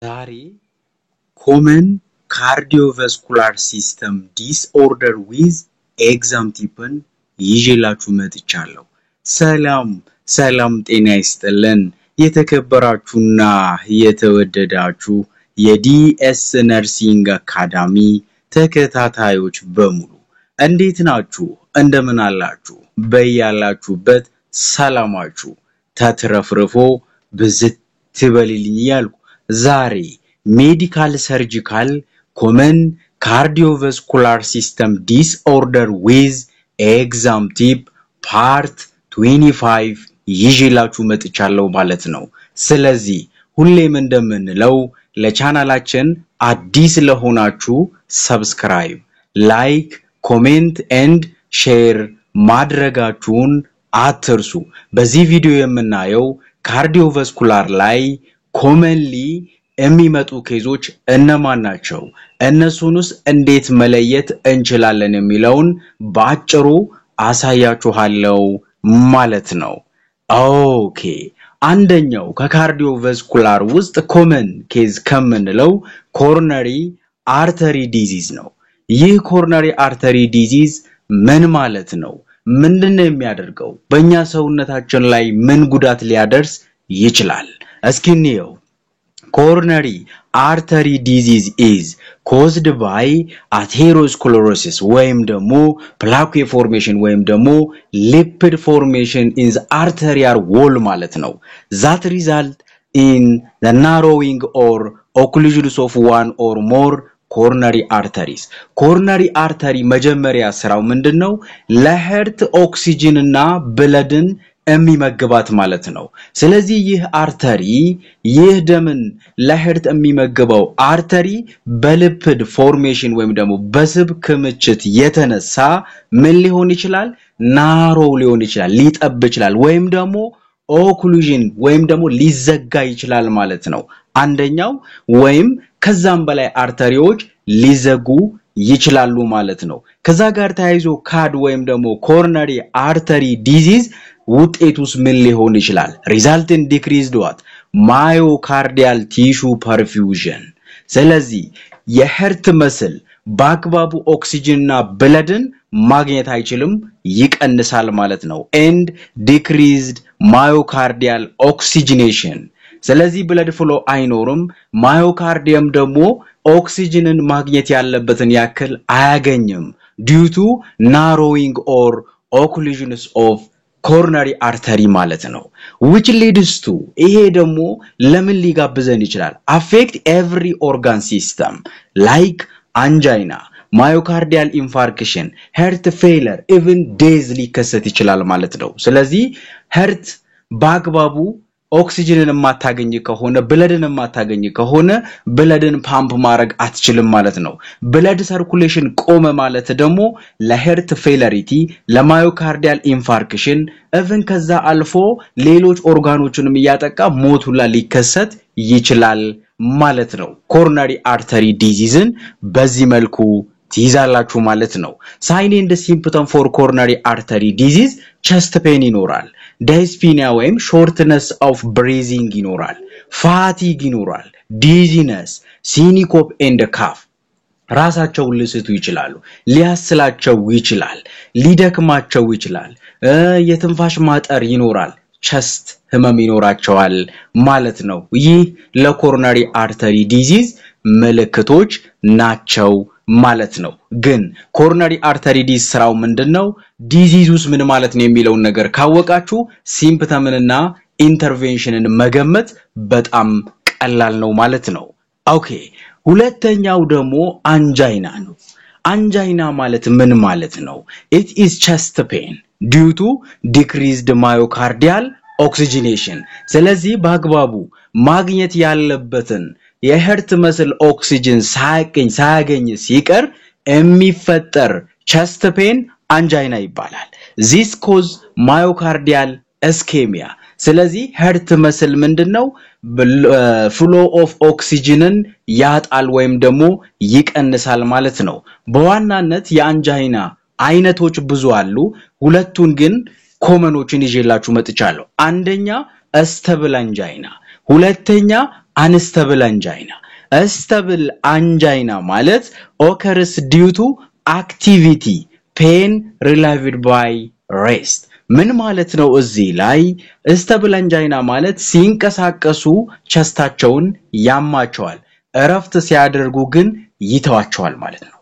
Dari common cardiovascular system disorder with exam typen ይዤላችሁ መጥቻለሁ። ሰላም ጤና ይስጥልን የተከበራችሁና የተወደዳችሁ የዲኤስ ነርሲንግ አካዳሚ ተከታታዮች በሙሉ እንዴት ናችሁ? እንደምን አላችሁ? በያላችሁበት ሰላማችሁ ተትረፍርፎ ብዝት ትበልልኝ ያልኩ ዛሬ medical surgical common cardiovascular system disorder with exam type part 25 ይዤላችሁ መጥቻለሁ ማለት ነው። ስለዚህ ሁሌም እንደምንለው ለቻናላችን አዲስ ለሆናችሁ ሰብስክራይብ ላይክ ኮሜንት ኤንድ ሼር ማድረጋችሁን አትርሱ። በዚህ ቪዲዮ የምናየው ካርዲዮቫስኩላር ላይ commonly የሚመጡ ኬዞች እነማን ናቸው? እነሱንስ እንዴት መለየት እንችላለን የሚለውን በአጭሩ አሳያችኋለሁ ማለት ነው። ኦኬ አንደኛው ከካርዲዮቫስኩላር ውስጥ ኮመን ኬዝ ከምንለው ኮሮነሪ አርተሪ ዲዚዝ ነው። ይህ ኮሮነሪ አርተሪ ዲዚዝ ምን ማለት ነው? ምንድነው የሚያደርገው? በእኛ ሰውነታችን ላይ ምን ጉዳት ሊያደርስ ይችላል? እስኪ እንየው። Coronary artery disease is caused by atherosclerosis ወይም ደግሞ plaque formation ወይም ደግሞ lipid formation in the arterial wall ማለት ነው. That result in the narrowing or occlusions of one or more coronary arteries. Coronary artery መጀመሪያ ስራው ምንድነው? ለሄርት ኦክሲጅን እና ብለድን የሚመግባት ማለት ነው። ስለዚህ ይህ አርተሪ ይህ ደምን ለሄርት የሚመግበው አርተሪ በሊፒድ ፎርሜሽን ወይም ደግሞ በስብ ክምችት የተነሳ ምን ሊሆን ይችላል? ናሮ ሊሆን ይችላል፣ ሊጠብ ይችላል ወይም ደግሞ ኦክሉዥን ወይም ደግሞ ሊዘጋ ይችላል ማለት ነው። አንደኛው ወይም ከዛም በላይ አርተሪዎች ሊዘጉ ይችላሉ ማለት ነው። ከዛ ጋር ተያይዞ ካድ ወይም ደግሞ ኮሮነሪ አርተሪ ዲዚዝ ውጤቱስ ምን ሊሆን ይችላል? result in decreased what myocardial tissue perfusion። ስለዚህ የሄርት መስል በአግባቡ ኦክሲጅንና ብለድን ማግኘት አይችልም፣ ይቀንሳል ማለት ነው። and decreased myocardial oxygenation። ስለዚህ ብለድ ፍሎ አይኖርም፣ ማዮካርዲየም ደግሞ ኦክሲጅንን ማግኘት ያለበትን ያክል አያገኝም due to narrowing or occlusions of coronary artery ማለት ነው። which leads to ይሄ ደግሞ ለምን ሊጋብዘን ይችላል? affect every organ system like angina, myocardial infarction, heart failure, even death ሊከሰት ይችላል ማለት ነው። ስለዚህ heart በአግባቡ ኦክሲጅንን ማታገኝ ከሆነ ብለድን ማታገኝ ከሆነ ብለድን ፓምፕ ማድረግ አትችልም ማለት ነው። ብለድ ሰርኩሌሽን ቆመ ማለት ደግሞ ለሄርት ፌለሪቲ ለማዮካርዲያል ኢንፋርክሽን even ከዛ አልፎ ሌሎች ኦርጋኖችንም ያጠቃ ሞቱላ ሊከሰት ይችላል ማለት ነው። ኮሮነሪ አርተሪ ዲዚዝን በዚህ መልኩ ትይዛላችሁ ማለት ነው። ሳይን ኤንድ ሲምፕተም ፎር ኮሮነሪ አርተሪ ዲዚዝ chest pain ይኖራል፣ dyspnea ወይም shortness of breathing ይኖራል፣ fatigue ይኖራል፣ dizziness, syncope and cough። ራሳቸውን ሊስቱ ይችላሉ፣ ሊያስላቸው ይችላል፣ ሊደክማቸው ይችላል፣ የትንፋሽ ማጠር ይኖራል፣ chest ህመም ይኖራቸዋል ማለት ነው። ይህ ለኮሮነሪ አርተሪ ዲዚዝ ምልክቶች ናቸው ማለት ነው። ግን ኮሮነሪ አርተሪ ዲዚዝ ስራው ምንድነው? ዲዚዙስ ምን ማለት ነው የሚለውን ነገር ካወቃችሁ ሲምፕተምንና ኢንተርቬንሽንን መገመት በጣም ቀላል ነው ማለት ነው። ኦኬ ሁለተኛው ደግሞ አንጃይና ነው። አንጃይና ማለት ምን ማለት ነው? it is chest pain due to decreased myocardial oxygenation። ስለዚህ በአግባቡ ማግኘት ያለበትን የሄርት መስል ኦክሲጅን ሳያገኝ ሲቀር የሚፈጠር chest pain አንጃይና ይባላል። this cause myocardial ischemia። ስለዚህ ሄርት መስል ምንድነው? flow of oxygenን ያጣል ወይም ደግሞ ይቀንሳል ማለት ነው። በዋናነት የአንጃይና አይነቶች ብዙ አሉ። ሁለቱን ግን ኮመኖችን ይዤላችሁ መጥቻለሁ። አንደኛ stable angina፣ ሁለተኛ unstable angina stable angina ማለት occurs due to activity pain relieved by rest ምን ማለት ነው እዚህ ላይ stable angina ማለት ሲንቀሳቀሱ ቸስታቸውን ያማቸዋል እረፍት ሲያደርጉ ግን ይተዋቸዋል ማለት ነው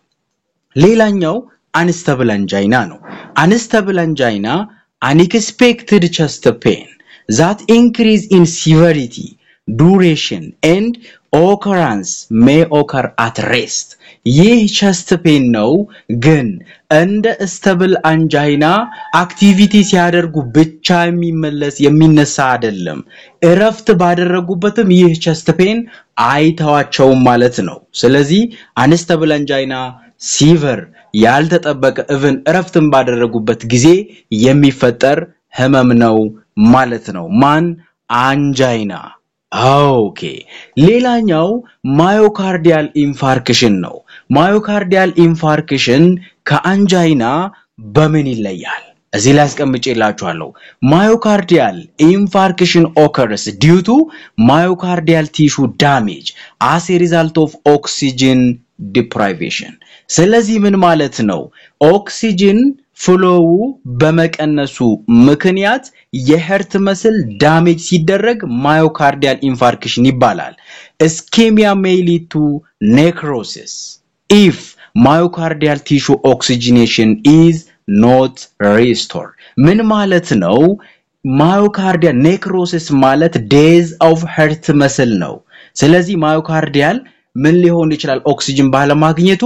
ሌላኛው unstable angina ነው unstable angina unexpected chest pain that increase in severity duration and occurrence may occur at rest ይህ chest pain ነው ግን እንደ stable angina activity ሲያደርጉ ብቻ የሚነሳ አይደለም እረፍት ባደረጉበትም ይህ chest pain አይተዋቸውም ማለት ነው ስለዚህ unstable angina ሲቨር ያልተጠበቀ even እረፍትን ባደረጉበት ጊዜ የሚፈጠር ህመም ነው ማለት ነው ማን angina ኦኬ ሌላኛው myocardial infarction ነው myocardial infarction ከangina በምን ይለያል እዚህ ላይ አስቀምጬላችኋለሁ myocardial infarction occurs due to myocardial tissue damage as a result of oxygen deprivation ስለዚህ ምን ማለት ነው ኦክሲጅን ፍሎው በመቀነሱ ምክንያት የሄርት መስል ዳሜጅ ሲደረግ myocardial infarction ይባላል ischemia may lead to necrosis if myocardial tissue oxygenation is not restored ምን ማለት ነው myocardial necrosis ማለት death of heart muscle ነው ስለዚህ myocardial ምን ሊሆን ይችላል ኦክሲጅን ባለማግኘቱ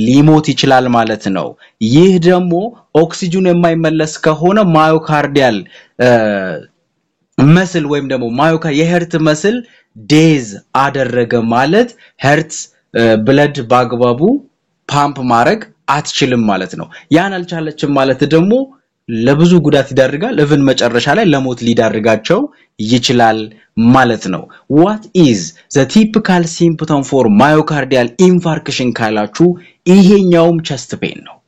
ሊሞት ይችላል ማለት ነው ይህ ደግሞ ኦክሲጅን የማይመለስ ከሆነ ማዮካርዲያል መስል ወይም ደግሞ የሄርት መስል ዴዝ አደረገ ማለት ሄርት ብለድ ባግባቡ ፓምፕ ማድረግ አትችልም ማለት ነው ያን አልቻለችም ማለት ደግሞ ለብዙ ጉዳት ይዳርጋል even መጨረሻ ላይ ለሞት ሊዳርጋቸው ይችላል ማለት ነው what is the typical symptom for myocardial infarction ካላችሁ ይሄኛውም chest pain ነው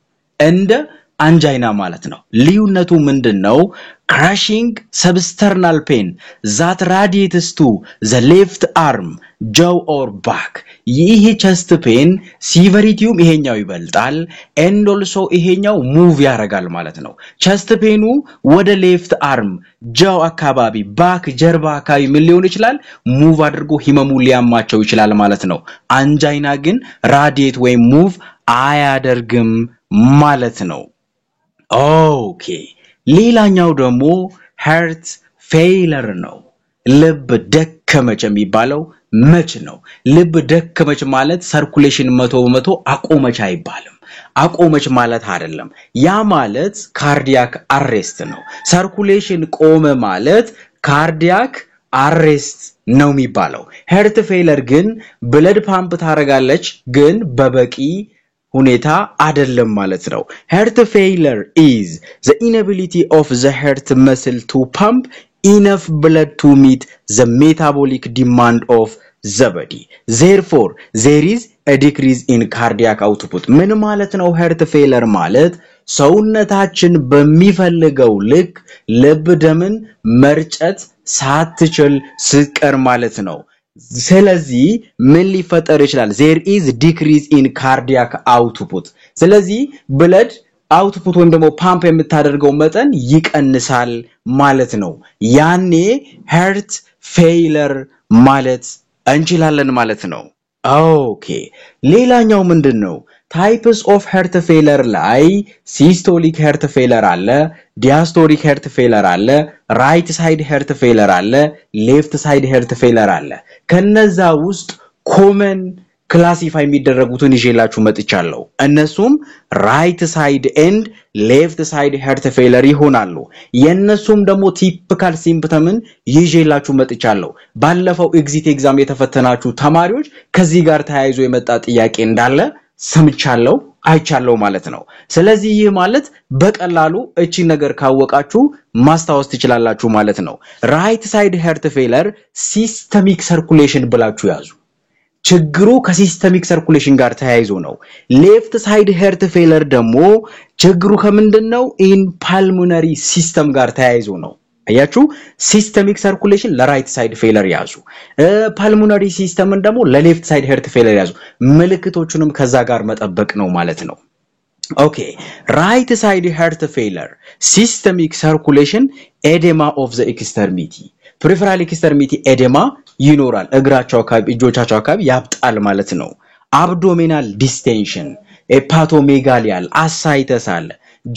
እንደ angina ማለት ነው ልዩነቱ ምንድነው crushing substernal pain that radiates to the left arm jaw or back ይሄ chest pain severityውም ይሄኛው ይበልጣል and also ይሄኛው move ያረጋል ማለት ነው chest painኡ ወደ left arm jaw አካባቢ back ጀርባ አካባቢ ምን ሊሆን ይችላል move አድርጎ ህመሙ ሊያማቸው ይችላል ማለት ነው angina ግን radiate ወይ move አያደርግም ማለት ነው ኦኬ ሌላኛው ደግሞ heart failure ነው ልብ ደከመች የሚባለው መች ነው ልብ ደከመች ማለት circulation 100% አቆመች አይባልም አቆመች ማለት አይደለም ያ ማለት cardiac arrest ነው circulation ቆመ ማለት cardiac arrest ነው የሚባለው heart failure ግን blood pump ታረጋለች ግን በበቂ ሁኔታ አይደለም ማለት ነው heart failure is the inability of the heart muscle to pump enough blood to meet the metabolic demand of the body therefore there is a decrease in cardiac output ምን ማለት ነው heart failure ማለት ሰውነታችን በሚፈልገው ልክ ልብ ደምን መርጨት ሳትችል ስቀር ማለት ነው ስለዚህ ምን ሊፈጠር ይችላል there is decrease in cardiac output ስለዚህ blood output ወይም ደግሞ ፓምፕ የምታደርገው መጠን ይቀንሳል ማለት ነው ያኔ heart failure ማለት እንችላለን ማለት ነው ኦኬ ሌላኛው ምንድነው types of heart failure ላይ systolic heart failure አለ diastolic heart failure አለ right side heart failure አለ left side heart failure አለ ከነዛ ውስጥ common classify የሚደረጉትን ይዤላችሁ መጥቻለሁ እነሱም right side and left side heart failure ይሆናሉ የነሱም ደግሞ typical symptomን ይዤላችሁ መጥቻለሁ ባለፈው exit exam የተፈተናችሁ ተማሪዎች ከዚህ ጋር ተያይዞ የመጣ ጥያቄ እንዳለ ሰምቻለሁ አይቻለሁ ማለት ነው ስለዚህ ይህ ማለት በቀላሉ እቺ ነገር ካወቃችሁ ማስታወስ ትችላላችሁ ማለት ነው right side heart failure systemic circulation ብላችሁ ያዙ ችግሩ ከሲስተሚክ ሰርኩሌሽን ጋር ተያይዞ ነው ሌፍት ሳይድ heart failure ደግሞ ችግሩ ከምንድነው in pulmonary system ጋር ተያይዞ ነው አያችሁ ሲስተሚክ ሰርኩሌሽን ለራይት ሳይድ ፌለር ያዙ ፓልሞናሪ ሲስተምን ደግሞ ለሌፍት ሳይድ ሄርት ፌለር ያዙ ምልክቶቹንም ከዛ ጋር መጠበቅ ነው ማለት ነው Okay, right side heart failure, systemic circulation, edema of the extremity. Peripheral extremity edema, ይኖራል እግራቸው አካባቢ እጆቻቸው አካባቢ ያብጣል ማለት ነው abdominal distension hepatomegaly ascites አለ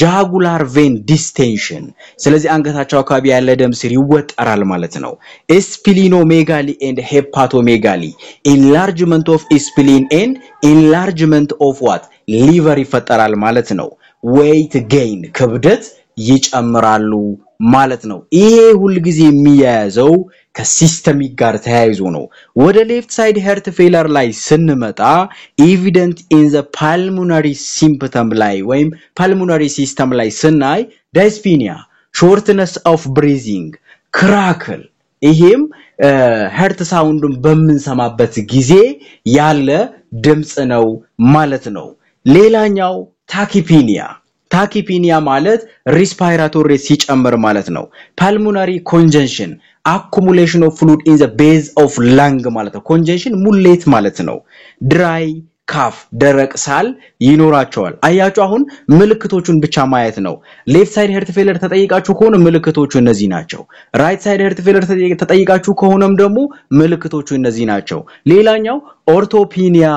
jugular vein distension ስለዚህ አንገታቸው አካባቢ ያለ ደም ስር ይወጠራል ማለት ነው splenomegaly and hepatomegaly enlargement of spleen and enlargement of what liver ይፈጠራል ማለት ነው weight gain ክብደት ይጨምራሉ ማለት ነው ይሄ ሁሉ ጊዜ የሚያያዘው ከሲስተሚክ ጋር ተያይዞ ነው ወደ ሌፍት ሳይድ heart failure ላይ ስንመጣ evident in the pulmonary symptom ላይ ወይም pulmonary system ላይ ስናይ dyspnea shortness of breathing crackle ይሄም heart soundን በመንሰማበት ጊዜ ያለ ድምጽ ነው ማለት ነው ሌላኛው tachypnea ማለት respiratory rate ሲጨምር ማለት ነው pulmonary congestion accumulation of fluid in the base of lung ማለት ነው congestion ሙሌት ማለት ነው dry cough ደረቅ ሳል ይኖራቸዋል አያችሁ አሁን ምልክቶቹን ብቻ ማየት ነው left side heart failure ተጠይቃችሁ ከሆነ ምልክቶቹ እነዚህ ናቸው right side heart failure ተጠይቃችሁ ከሆነም ደግሞ ምልክቶቹ እነዚህ ናቸው ሌላኛው orthopnea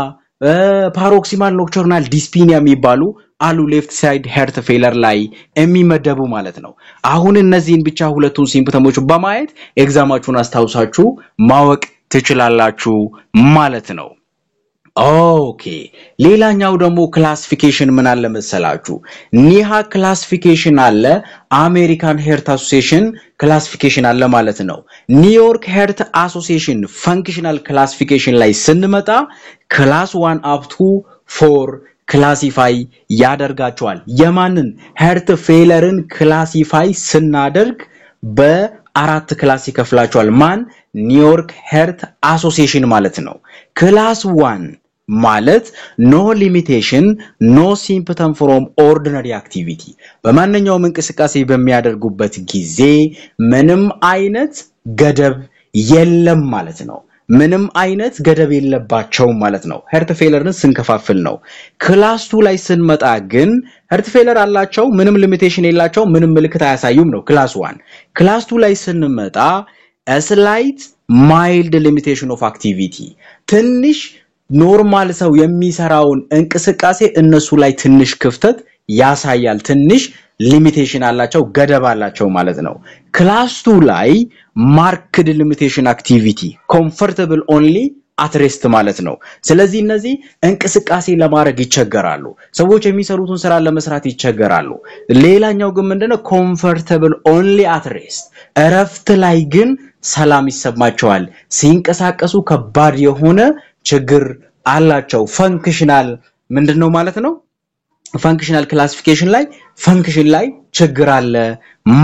paroxysmal nocturnal dyspnea የሚባሉ አሉ left side heart failure ላይ የሚመደቡ ማለት ነው አሁን እነዚህን ብቻ ሁለቱን ሲምፕተሞች በማየት ኤግዛማችሁን አስታውሳችሁ ማወቅ ትችላላችሁ ማለት ነው ኦኬ ሌላኛው ደግሞ ክላሲፊኬሽን ምን አለ መሰላችሁ ኒሃ ክላሲፊኬሽን አለ አሜሪካን ሄርት አሶሲዬሽን ክላሲፊኬሽን አለ ማለት ነው ኒውዮርክ ሄርት አሶሲዬሽን ፈንክሽናል ክላሲፊኬሽን ላይ ስንመጣ ክላስ 1 up to 4 ክላሲፋይ ያደርጋቸዋል የማንን ሄርት ፌለርን ክላሲፋይ ስናደርግ በአራት ክላስ ይከፍላቸዋል ማን ኒውዮርክ ሄርት አሶሲዬሽን ማለት ነው ክላስ 1 ማለት no limitation no symptom from ordinary activity በማንኛውም እንቅስቃሴ በሚያደርጉበት ጊዜ ምንም አይነት ገደብ የለም ማለት ነው ምንም አይነት ገደብ የለባቸው ማለት ነው heart failure ስንከፋፍል ነው ክላስ 2 ላይ ስንመጣ ግን heart failure አላቸው ምንም ሊሚቴሽን የላቸው ምንም ምልክት አያሳዩም ነው ክላስ 1 ክላስ 2 ላይ ስንመጣ a slight mild limitation of activity ትንሽ ኖርማል ሰው የሚሰራውን እንቅስቃሴ እነሱ ላይ ትንሽ ክፍተት ያሳያል ትንሽ ሊሚቴሽን አላቸው ገደብ አላቸው ማለት ነው ክላስ 2 ላይ marked limitation activity comfortable only at rest ማለት ነው ስለዚህ እነዚህ እንቅስቃሴ ለማድረግ ይቸገራሉ ሰዎች የሚሰሩትን ስራ ለመስራት ይቸገራሉ ሌላኛው ግን ምንድነው comfortable only at rest እረፍት ላይ ግን ሰላም ይሰማቸዋል ሲንቀሳቀሱ ከባድ የሆነ ችግር አላቸው ፈንክሽናል ምንድነው ማለት ነው functional classification ላይ function ላይ ችግር አለ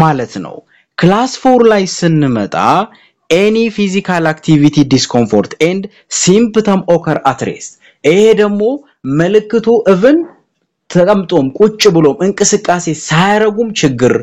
ማለት ነው class 4 ላይ ስንመጣ any physical activity discomfort and symptom occur at rest ይሄ ደግሞ መልክቱ even ተቀምጦም ቁጭ ብሎም እንቅስቃሴ ሳያረጉም ችግር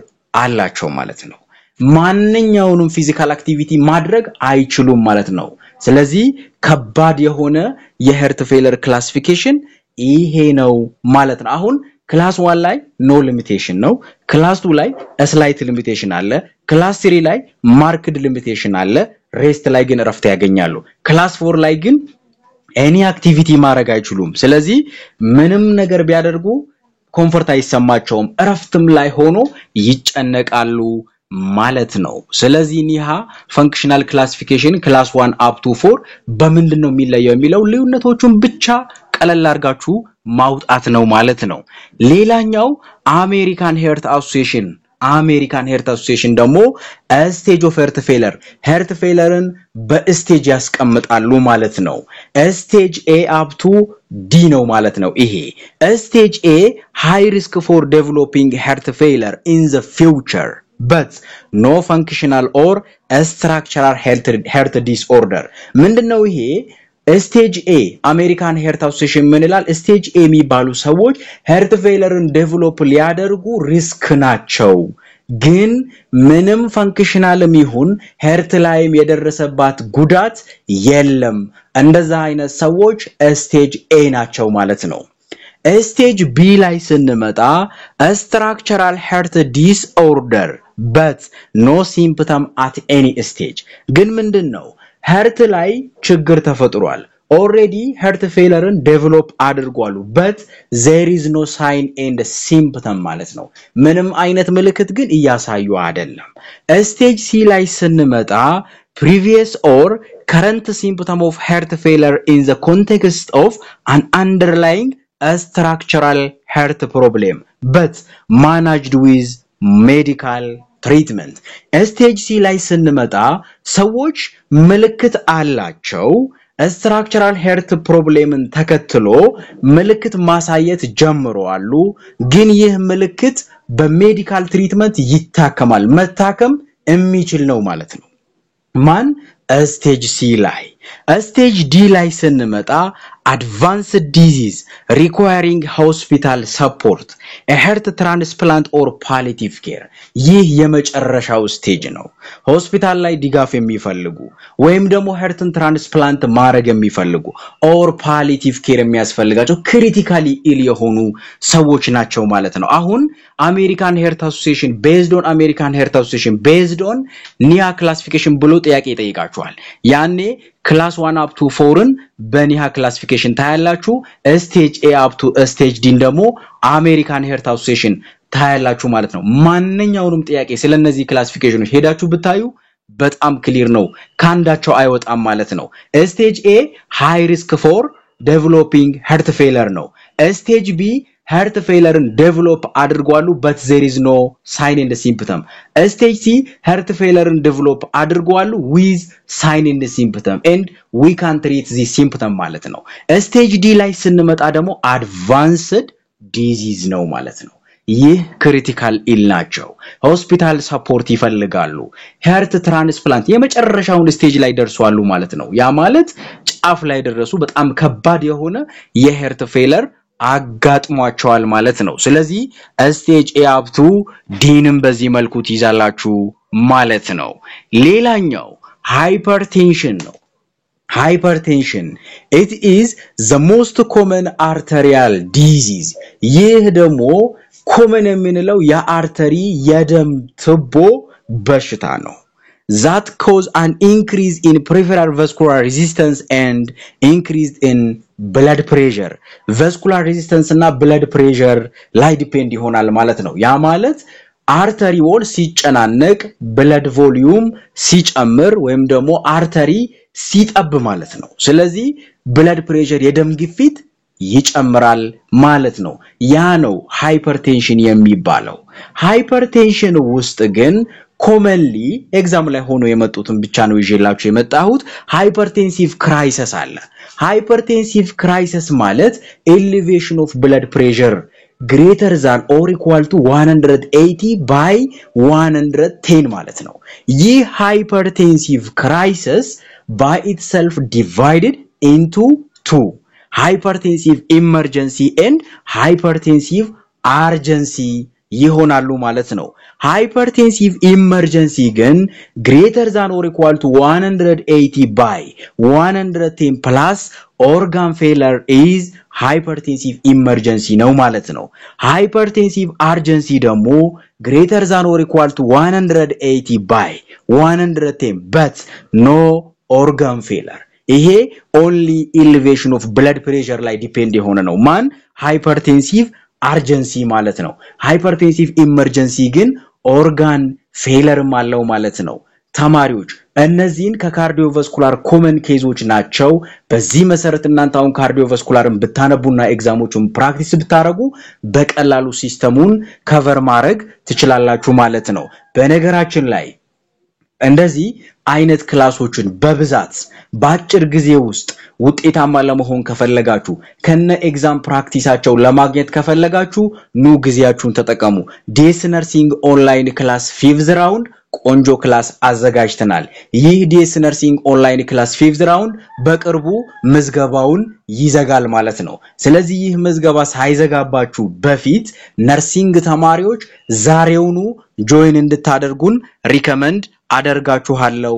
አላቸው ማለት ነው ማንኛውንም ፊዚካል አክቲቪቲ ማድረግ አይችሉም ማለት ነው ስለዚህ ከባድ የሆነ የሄርት ፌለር ክላሲፊኬሽን ይሄ ነው ማለት ነው አሁን ክላስ 1 ላይ ኖ ሊሚቴሽን ነው ክላስ 2 ላይ ስላይት ሊሚቴሽን አለ ክላስ 3 ላይ ማርክድ ሊሚቴሽን አለ ሬስት ላይ ግን ረፍት ያገኛሉ ክላስ 4 ላይ ግን any activity ማድረግ አይችሉም ስለዚህ ምንም ነገር ቢያደርጉ ኮምፎርት አይሰማቸውም ረፍትም ላይ ሆኖ ይጨነቃሉ ማለት ነው ስለዚህ ኒሃ ፈንክሽናል ክላሲፊኬሽን ክላስ 1 up to 4 በምንድነው የሚለየው የሚለው ልዩነቶቹን ብቻ ቀለል አድርጋችሁ ማውጣት ነው ማለት ነው ሌላኛው አሜሪካን ሄርት አሶሲዬሽን ደግሞ ስቴጅ ኦፍ ሄርት ፌለርን በስቴጅ ያስቀምጣሉ ማለት ነው ስቴጅ A up to D ነው ማለት ነው ይሄ ስቴጅ A high risk for developing heart failure in the future but no functional or structural heart disorder ምንድነው ይሄ ስቴጅ A አሜሪካን ሄርት አሶሲዬሽን ምን ይላል ስቴጅ A የሚባሉ ሰዎች ሄርት ፌለርን ዴቨሎፕ ሊያደርጉ ሪስክ ናቸው ግን ምንም ፈንክሽናልም ይሁን ሄርት ላይም የደረሰባት ጉዳት የለም እንደዛ አይነት ሰዎች ስቴጅ ኤ ናቸው ማለት ነው ስቴጅ ቢ ላይ ስንመጣ structural heart disorder but no symptom at any stage ግን ምንድነው heart ላይ ችግር ተፈጥሯል already heart failure develop አድርጓሉ but there is no sign and symptom ማለት ነው ምንም አይነት ምልክት ግን እያሳዩ አይደለም stage C ላይ ስንመጣ previous or current symptom of heart failure in the context of an underlying structural heart problem but managed with medical treatment stage C ላይ ስንመጣ ሰዎች ምልክት አላቸው structural heart problemን ተከትሎ ምልክት ማሳየት ጀምረዋሉ ግን ይህ ምልክት በሜዲካል ትሪትመንት ይታከማል መታከም የሚችል ነው ማለት ነው ማን stage C ላይ stage D ላይ ስንመጣ advanced disease requiring hospital support a heart transplant or palliative care ይህ የመጨረሻው ስቴጅ ነው ሆስፒታል ላይ ድጋፍ የሚፈልጉ ወይም ደግሞ heartን ትራንስፕላንት ማድረግ የሚፈልጉ or palliative care የሚያስፈልጋቸው critically ill የሆኑ ሰዎች ናቸው ማለት ነው አሁን American Heart Association based on NIA classification ብሎ ጥያቄ ይጠይቃቸዋል ያኔ class 1 up to 4ን በኒሃ classification ታያላችሁ stage A up to stage D ደግሞ American Heart Association ታያላችሁ ማለት ነው ማንኛውንም ጥያቄ ስለነዚህ ክላሲፊኬሽኖች ሄዳችሁ ብታዩ በጣም ክሊር ነው ካንዳቸው አይወጣም ማለት ነው stage A high risk for developing heart failure ነው stage B heart failure develop አድርጓሉ but there is no sign and symptom stage C heart failure develop አድርጓሉ with sign and symptom and we can treat the symptom ማለት ነው stage D ላይ ስንመጣ ደግሞ advanced disease ነው ማለት ነው ይህ critical ill ናቸው ሆስፒታል ሰፖርት ይፈልጋሉ heart transplant የመጨረሻውን ስቴጅ ላይ ደርሷሉ ማለት ነው ያ ማለት ጫፍ ላይ ደረሱ በጣም ከባድ የሆነ የሄርት ፌለር አጋጥሟቸዋል ማለት ነው ስለዚህ stage A up to Dንም በዚህ መልኩ ትይዛላችሁ ማለት ነው ሌላኛው hypertension ነው hypertension it is the most common arterial disease ይህ ደግሞ common የምንለው የአርተሪ የደም ትቦ በሽታ ነው that cause an increase in peripheral vascular resistance and increase in blood pressure vascular resistance እና blood pressure ላይ ዲፔንድ ይሆናል ማለት ነው ያ ማለት አርተሪ ዎል ሲጨናነቅ blood volume ሲጨምር ወይም ደግሞ አርተሪ ሲጠብ ማለት ነው ስለዚህ blood pressure የደም ግፊት ይጨምራል ማለት ነው ያ ነው ሃይፐርቴንሽን የሚባለው ሃይፐርቴንሽን ውስጥ ግን commonly exam ላይ ሆኖ የመጡትን ብቻ ነው ይዤላችሁ የመጣሁት hypertensive crisis አለ hypertensive crisis ማለት elevation of blood pressure greater than or equal to 180 by 110 ማለት ነው ይህ hypertensive crisis by itself divided into two hypertensive emergency and hypertensive urgency ይሆናሉ ማለት ነው hypertensive emergency ግን greater than or equal to 180 by 110 plus organ failure is hypertensive emergency ነው ማለት ነው hypertensive urgency ደግሞ greater than or equal to 180 by 110 but no organ failure ይሄ only elevation of blood pressure ላይ ዲፔንድ የሆነ ነው ማን hypertensive urgency ማለት ነው hypertensive emergency ግን organ failure አለው ማለት ነው ተማሪዎች እነዚህን ከካርዲዮቫስኩላር ኮመን ኬዞች ናቸው በዚህ መሰረት እናንተ አሁን ካርዲዮቫስኩላርን ብታነቡና ኤግዛሞቹን ፕራክቲስ ብታረጉ በቀላሉ ሲስተሙን ከቨር ማድረግ ትችላላችሁ ማለት ነው በነገራችን ላይ እንደዚህ አይነት ክላሶችን በብዛት በአጭር ጊዜ ውስጥ ውጤታማ ለመሆን ከፈለጋችሁ ከነ ኤግዛም ፕራክቲሳቸው ለማግኘት ከፈለጋችሁ ኑ ጊዜያችሁን ተጠቀሙ ዲኤስ ነርሲንግ ኦንላይን ክላስ 5th ራውንድ ቆንጆ ክላስ አዘጋጅተናል ይህ ዲኤስ ነርሲንግ ኦንላይን ክላስ 5th ራውንድ በቅርቡ ምዝገባውን ይዘጋል ማለት ነው ስለዚህ ይህ ምዝገባ ሳይዘጋባችሁ በፊት ነርሲንግ ተማሪዎች ዛሬውኑ ጆይን እንድታደርጉን ሪከመንድ አደርጋችኋለሁ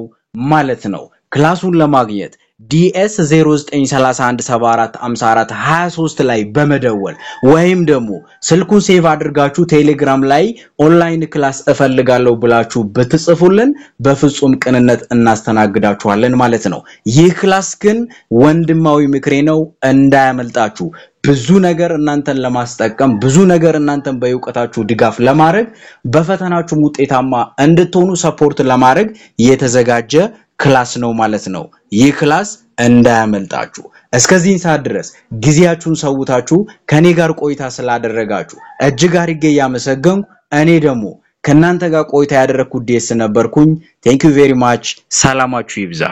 ማለት ነው ክላሱን ለማግኘት ዲኤስ 0931745423 ላይ በመደወል ወይም ደግሞ ስልኩን ሴቭ አድርጋችሁ ቴሌግራም ላይ ኦንላይን ክላስ እፈልጋለሁ ብላችሁ በትጽፉልን በፍጹም ቅንነት እናስተናግዳችኋለን ማለት ነው ይህ ክላስ ግን ወንድማዊ ምክሬ ነው እንዳያመልጣችሁ ብዙ ነገር እናንተን ለማስጠቀም ብዙ ነገር እናንተን በእውቀታችሁ ድጋፍ ለማድረግ በፈተናችሁ ውጤታማ እንድትሆኑ ሰፖርት ለማድረግ የተዘጋጀ ክላስ ነው ማለት ነው ይህ ክላስ እንዳያመልጣችሁ እስከዚህ ሰዓት ድረስ ጊዜያችሁን ሰውታችሁ ከኔ ጋር ቆይታ ስላደረጋችሁ እጅግ አድርጌ ያመሰግንኩ እኔ ደግሞ ከናንተ ጋር ቆይታ ያደረኩት ዲኤስ ነበርኩኝ thank you very much ሰላማችሁ ይብዛ